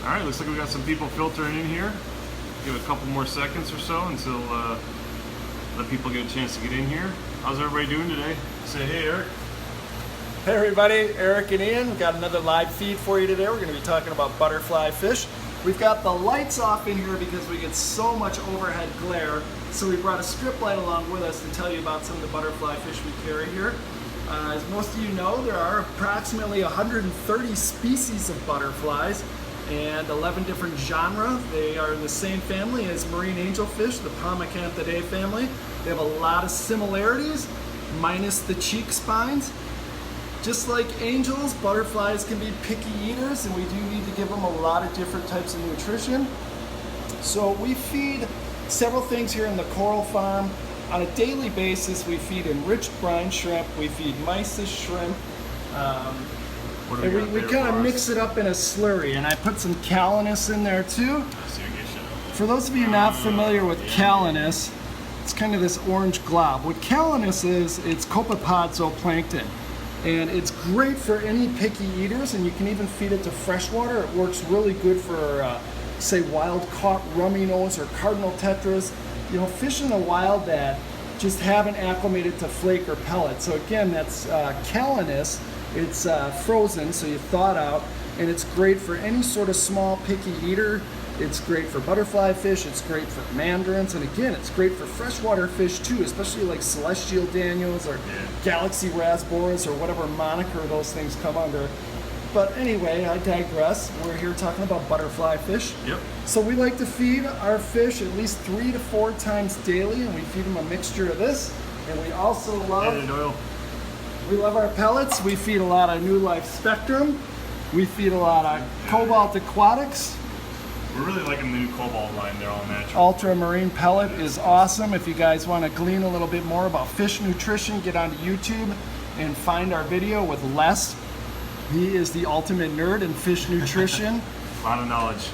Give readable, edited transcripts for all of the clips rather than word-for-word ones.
All right, looks like we got some people filtering in here. Give it a couple more seconds or so until let people get a chance to get in here. How's everybody doing today? Say hey, Eric. Hey everybody, Eric and Ian. We've got another live feed for you today. We're going to be talking about butterfly fish. We've got the lights off in here because we get so much overhead glare. So we brought a strip light along with us to tell you about some of the butterfly fish we carry here. As most of you know, there are approximately 130 species of butterflies and 11 different genera. They are in the same family as marine angelfish, the Pomacanthidae family. They have a lot of similarities, minus the cheek spines. Just like angels, butterflies can be picky eaters, and we do need to give them a lot of different types of nutrition. So we feed several things here in the coral farm. On a daily basis, we feed enriched brine shrimp, we feed mysis shrimp, and we kind of mix it up in a slurry, and I put some calanus in there too. For those of you not familiar with calanus, it's kind of this orange glob. What calanus is, it's copepod zooplankton. And it's great for any picky eaters, and you can even feed it to freshwater. It works really good for, say, wild-caught rummy nose or cardinal tetras. You know, fish in the wild that just haven't acclimated to flake or pellet. So again, that's calanus. It's frozen, so you thaw it out, and it's great for any sort of small picky eater. It's great for butterfly fish, it's great for mandarins, and again, it's great for freshwater fish too, especially like celestial danios or galaxy rasboras or whatever moniker those things come under. But anyway, I digress. We're here talking about butterfly fish. Yep. So we like to feed our fish at least 3 to 4 times daily, and we feed them a mixture of this. And we also love our pellets. We feed a lot of New Life Spectrum. We feed a lot of Cobalt Aquatics. We're really liking the new Cobalt line. They're all natural. Ultramarine pellet is awesome. If you guys want to glean a little bit more about fish nutrition, get onto YouTube and find our video with Les. He is the ultimate nerd in fish nutrition. A lot of knowledge.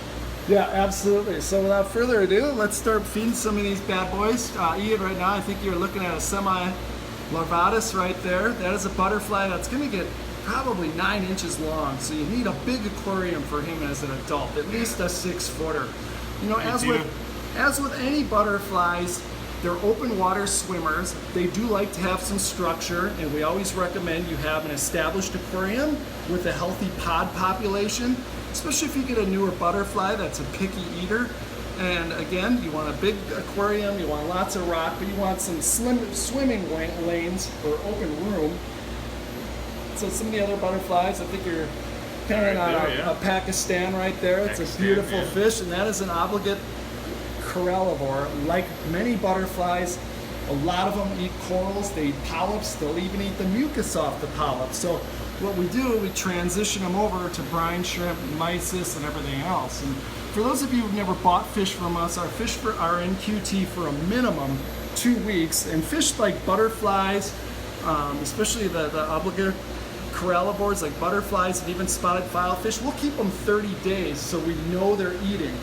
Yeah, absolutely. So without further ado, let's start feeding some of these bad boys. Ian, right now I think you're looking at a semi-larvatus right there. That is a butterfly that's going to get probably 9 inches long, so you need a big aquarium for him as an adult, at least a 6-footer. You know, as with any butterflies, they're open water swimmers. They do like to have some structure, and we always recommend you have an established aquarium with a healthy pod population, especially if you get a newer butterfly that's a picky eater. And again, you want a big aquarium, you want lots of rock, but you want some swimming lanes or open room. So some of the other butterflies, I think you're carrying on a Pakistan right there. It's a beautiful fish, and that is an obligate corallivore. Like many butterflies, a lot of them eat corals, they eat polyps, they'll even eat the mucus off the polyps. So what we do, we transition them over to brine shrimp, mysis, and everything else. And for those of you who've never bought fish from us, our fish are in QT for a minimum 2 weeks. And fish like butterflies, especially the obligate corallivores like butterflies and even spotted filefish, we'll keep them 30 days so we know they're eating.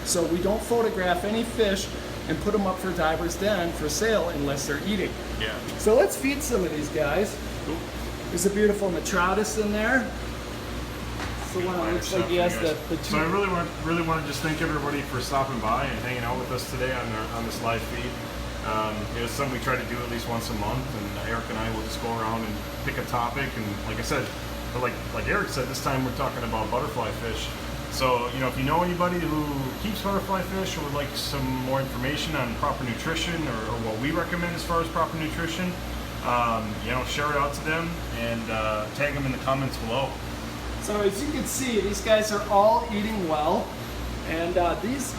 So we don't photograph any fish and put them up for Diver's Den for sale unless they're eating. Yeah. So let's feed some of these guys. Cool. There's a beautiful Metratus in there. So one that looks like he has the two. So I really want to just thank everybody for stopping by and hanging out with us today on this live feed. It's something we try to do at least once a month, and Eric and I will just go around and pick a topic. And like I said, like Eric said, this time we're talking about butterfly fish. So, you know, if you know anybody who keeps butterfly fish or would like some more information on proper nutrition or what we recommend as far as proper nutrition, you know, share it out to them and tag them in the comments below. So as you can see, these guys are all eating well, and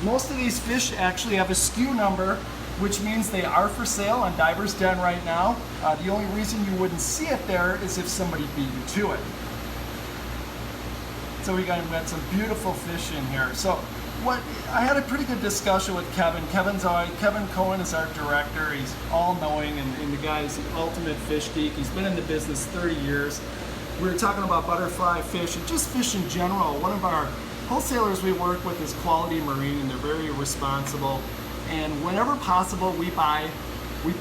most of these fish actually have a SKU number, which means they are for sale on Diver's Den right now. The only reason you wouldn't see it there is if somebody beat you to it. So we got some beautiful fish in here. So I had a pretty good discussion with Kevin. Kevin Cohen is our director. He's all-knowing, and the guy is the ultimate fish geek. He's been in the business 30 years. We were talking about butterfly fish and just fish in general. One of our wholesalers we work with is Quality Marine, and they're very responsible. And whenever possible, we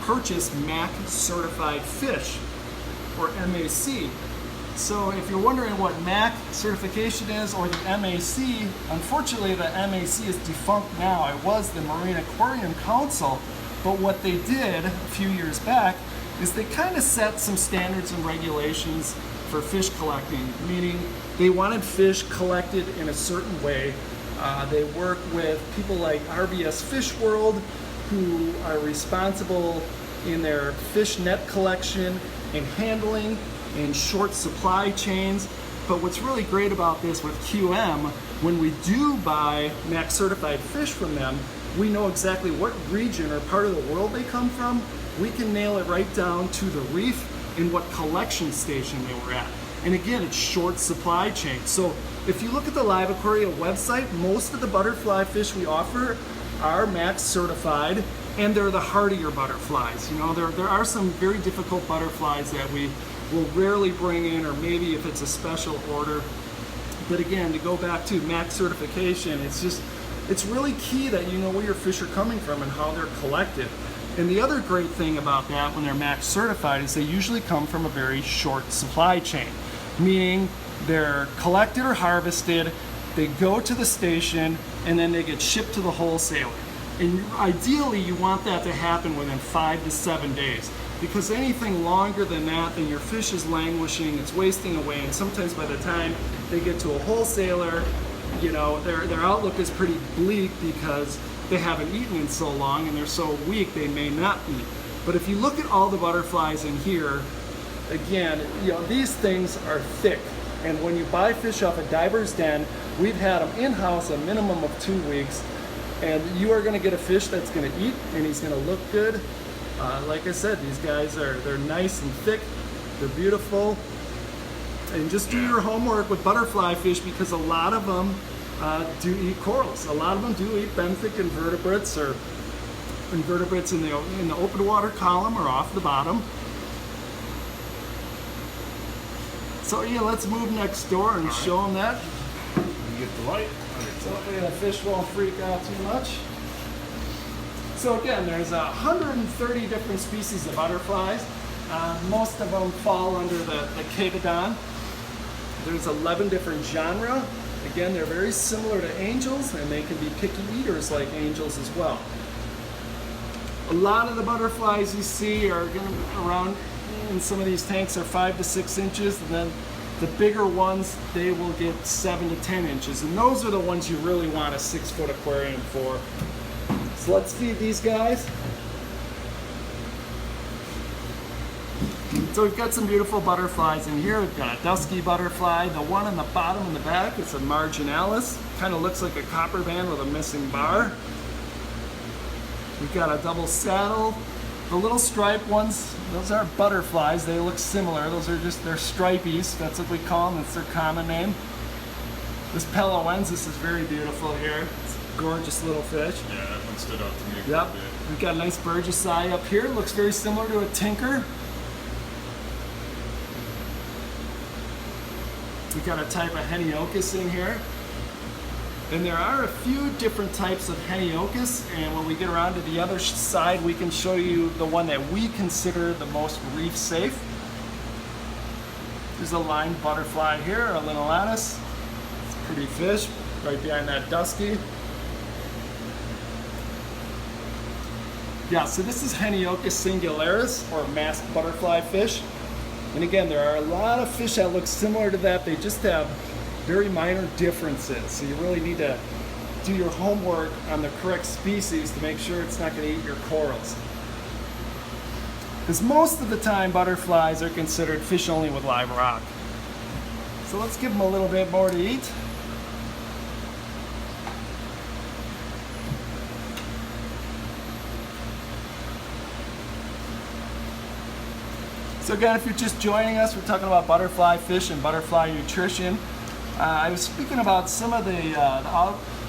purchase MAC certified fish, or MAC. So if you're wondering what MAC certification is, or the MAC, unfortunately the MAC is defunct now. It was the Marine Aquarium Council, but what they did a few years back is they kind of set some standards and regulations for fish collecting, meaning they wanted fish collected in a certain way. They work with people like RBS Fish World, who are responsible in their fish net collection and handling in short supply chains. But what's really great about this with QM, when we do buy MAC certified fish from them, we know exactly what region or part of the world they come from. We can nail it right down to the reef and what collection station they were at. And again, it's short supply chain. So if you look at the LiveAquaria website, most of the butterfly fish we offer are MAC certified, and they're the hardier butterflies. You know, there are some very difficult butterflies that we will rarely bring in, or maybe if it's a special order. But again, to go back to MAC certification, it's really key that you know where your fish are coming from and how they're collected. And the other great thing about that when they're MAC certified is they usually come from a very short supply chain, meaning they're collected or harvested, they go to the station, and then they get shipped to the wholesaler. And ideally you want that to happen within 5 to 7 days, because anything longer than that, then your fish is languishing, it's wasting away, and sometimes by the time they get to a wholesaler, you know, their outlook is pretty bleak because they haven't eaten in so long and they're so weak they may not eat. But if you look at all the butterflies in here, again, you know, these things are thick. And when you buy fish off a diver's den, we've had them in-house a minimum of 2 weeks, and you are gonna get a fish that's gonna eat and he's gonna look good. Like I said, these guys they're nice and thick, they're beautiful. And just do your homework with butterfly fish, because a lot of them do eat corals. A lot of them do eat benthic invertebrates, or invertebrates in the open water column or off the bottom. So yeah, let's move next door and show them that. You get the light. So hopefully the fish won't freak out too much. So again, there's 130 different species of butterflies. Most of them fall under the Cabodon. There's 11 different genera. Again, they're very similar to angels, and they can be picky eaters like angels as well. A lot of the butterflies you see are going to be around, in some of these tanks are 5 to 6 inches, and then the bigger ones, they will get 7 to 10 inches, and those are the ones you really want a 6-foot aquarium for. So let's feed these guys. So we've got some beautiful butterflies in here. We've got a dusky butterfly. The one on the bottom in the back is a marginalis. Kind of looks like a copper band with a missing bar. We've got a double saddle. The little striped ones, those are butterflies. They look similar. Those are just, they're stripies. That's what we call them. That's their common name. This Peloensis is very beautiful here. It's a gorgeous little fish. Yeah, that one stood out to me a Yep. bit. We've got a nice Burgess eye up here. Looks very similar to a tinker. We've got a type of Heniochus in here. And there are a few different types of Heniochus, and when we get around to the other side, we can show you the one that we consider the most reef safe. There's a lined butterfly here, a Linolatus. It's a pretty fish, right behind that dusky. Yeah, so this is Heniochus singularis, or masked butterfly fish. And again, there are a lot of fish that look similar to that. They just have very minor differences. So you really need to do your homework on the correct species to make sure it's not going to eat your corals. Because most of the time, butterflies are considered fish only with live rock. So let's give them a little bit more to eat. So again, if you're just joining us, we're talking about butterfly fish and butterfly nutrition. I was speaking about some of the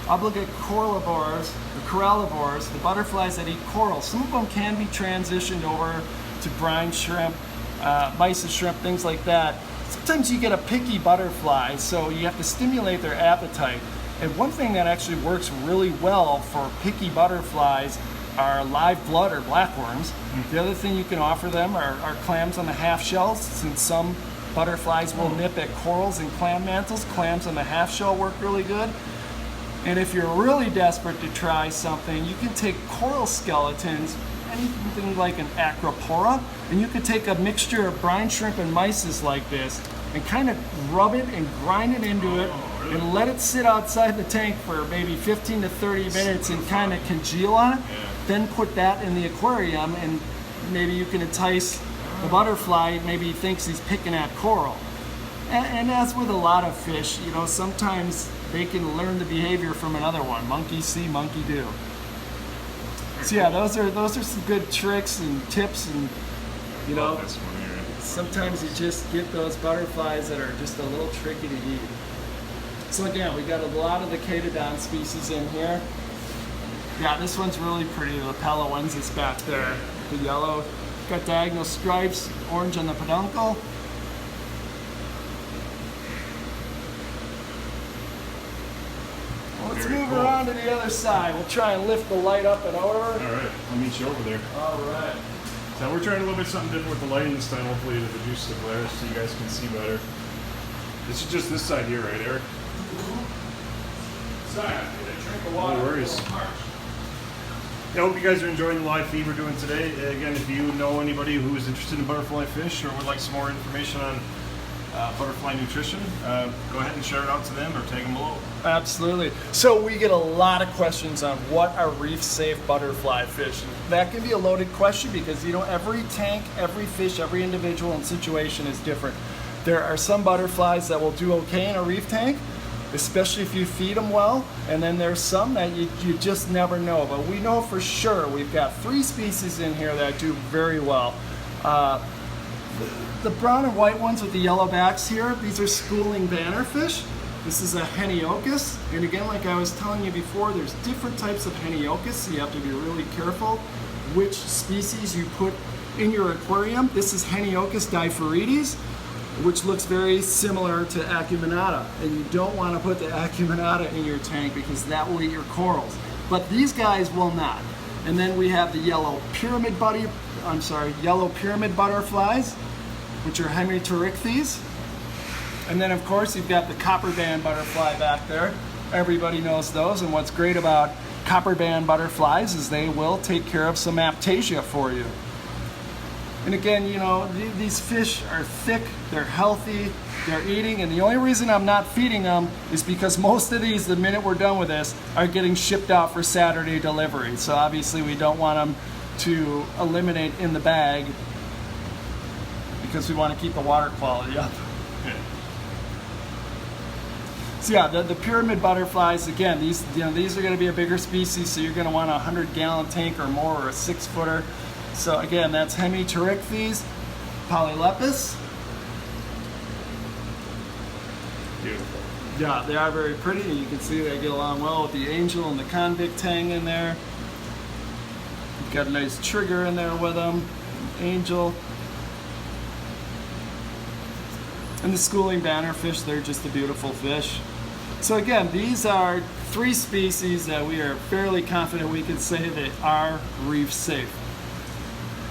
obligate corallivores, the corallivores, the butterflies that eat coral. Some of them can be transitioned over to brine shrimp, mysis shrimp, things like that. Sometimes you get a picky butterfly, so you have to stimulate their appetite. And one thing that actually works really well for picky butterflies are live blood or blackworms. The other thing you can offer them are clams on the half shells, since some Butterflies will nip at corals and clam mantles. Clams on the half shell work really good. And if you're really desperate to try something, you can take coral skeletons, anything like an acropora, and you could take a mixture of brine shrimp and mysis like this and kind of rub it and grind it into it and let it sit outside the tank for maybe 15 to 30 minutes and kind of congeal on it. Then put that in the aquarium, and maybe you can entice the butterfly. Maybe he thinks he's picking at coral. And as with a lot of fish, you know, sometimes they can learn the behavior from another one. Monkey see, monkey do. So yeah, those are some good tricks and tips, and you know, sometimes you just get those butterflies that are just a little tricky to eat. So again, we got a lot of the Catodon species in here. Yeah, this one's really pretty. The Palawensis back there, the yellow. Got diagonal stripes, orange on the peduncle. Let's move around to the other side. We'll try and lift the light up and over. All right, I'll meet you over there. All right. So we're trying a little bit something different with the lighting this time, hopefully to reduce the glare so you guys can see better. This is just this side here, right, Eric? Sorry, I drink of water. No worries. I hope you guys are enjoying the live feed we're doing today. Again, if you know anybody who is interested in butterfly fish or would like some more information on butterfly nutrition, go ahead and share it out to them or tag them below. Absolutely. So we get a lot of questions on what are reef-safe butterfly fish. And that can be a loaded question because, you know, every tank, every fish, every individual and situation is different. There are some butterflies that will do okay in a reef tank, especially if you feed them well, and then there's some that you just never know. But we know for sure we've got 3 species in here that do very well. The brown and white ones with the yellow backs here, these are schooling bannerfish. This is a Heniochus, and again, like I was telling you before, there's different types of Heniochus, so you have to be really careful which species you put in your aquarium. This is Heniochus diphorides, which looks very similar to Acuminata, and you don't want to put the Acuminata in your tank because that will eat your corals. But these guys will not. And then we have the yellow pyramid butterflies, which are Hemitorichthes. And then of course you've got the copper band butterfly back there. Everybody knows those, and what's great about copper band butterflies is they will take care of some aptasia for you. And again, you know, these fish are thick, they're healthy, they're eating, and the only reason I'm not feeding them is because most of these, the minute we're done with this, are getting shipped out for Saturday delivery. So obviously we don't want them to eliminate in the bag because we want to keep the water quality up. So yeah, the pyramid butterflies, again, these are going to be a bigger species, so you're going to want a 100-gallon tank or more, or a 6-footer. So again, that's Hemitorichthes, Polylepis. Beautiful. Yeah, they are very pretty, and you can see they get along well with the angel and the convict tang in there. You've got a nice trigger in there with them, angel. And the schooling bannerfish, they're just a beautiful fish. So again, these are 3 species that we are fairly confident we can say they are reef safe.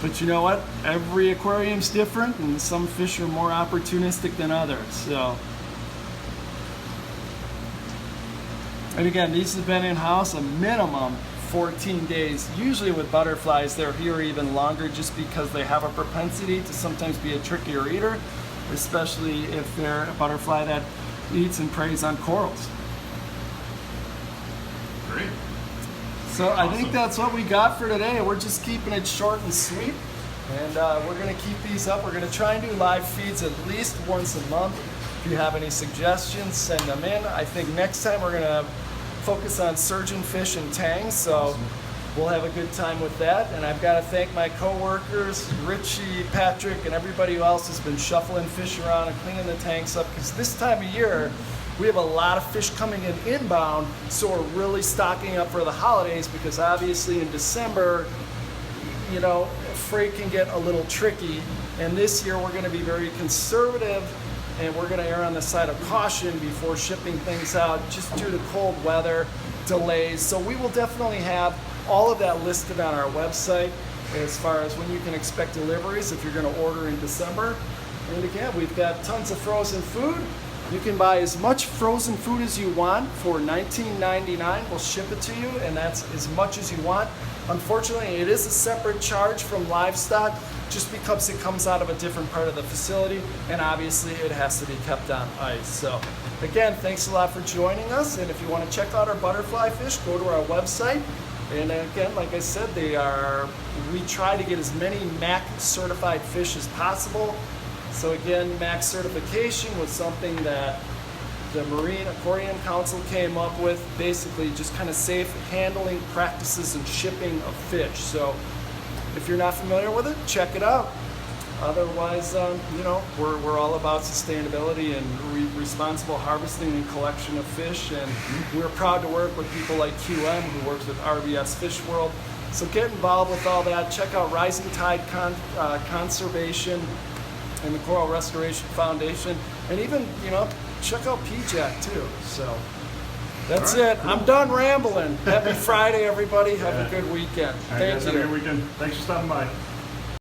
But you know what? Every aquarium's different, and some fish are more opportunistic than others. So, and again, these have been in-house a minimum 14 days. Usually with butterflies, they're here even longer just because they have a propensity to sometimes be a trickier eater, especially if they're a butterfly that eats and preys on corals. Great. So I think that's what we got for today. We're just keeping it short and sweet, and we're going to keep these up. We're going to try and do live feeds at least once a month. If you have any suggestions, send them in. I think next time we're going to focus on surgeonfish and tangs, so we'll have a good time with that. And I've got to thank my co-workers, Richie, Patrick, and everybody else has been shuffling fish around and cleaning the tanks up, because this time of year, we have a lot of fish coming in inbound, so we're really stocking up for the holidays, because obviously in December, you know, freight can get a little tricky. And this year we're going to be very conservative, and we're going to err on the side of caution before shipping things out, just due to cold weather, delays. So we will definitely have all of that listed on our website as far as when you can expect deliveries if you're going to order in December. And again, we've got tons of frozen food. You can buy as much frozen food as you want for $19.99. We'll ship it to you, and that's as much as you want. Unfortunately, it is a separate charge from livestock just because it comes out of a different part of the facility, and obviously it has to be kept on ice. So again, thanks a lot for joining us, and if you want to check out our butterfly fish, go to our website. And again, like I said, we try to get as many MAC certified fish as possible. So again, MAC certification was something that the Marine Aquarium Council came up with, basically just kind of safe handling practices and shipping of fish. So if you're not familiar with it, check it out. Otherwise, we're all about sustainability and responsible harvesting and collection of fish, and we're proud to work with people like QM, who works with RBS Fish World. So get involved with all that. Check out Rising Tide Conservation and the Coral Restoration Foundation, and even check out PJAC too. So that's it. Cool. I'm done rambling. Happy Friday, everybody. Have a good weekend. Thank you. Have a good weekend. Thanks for stopping by.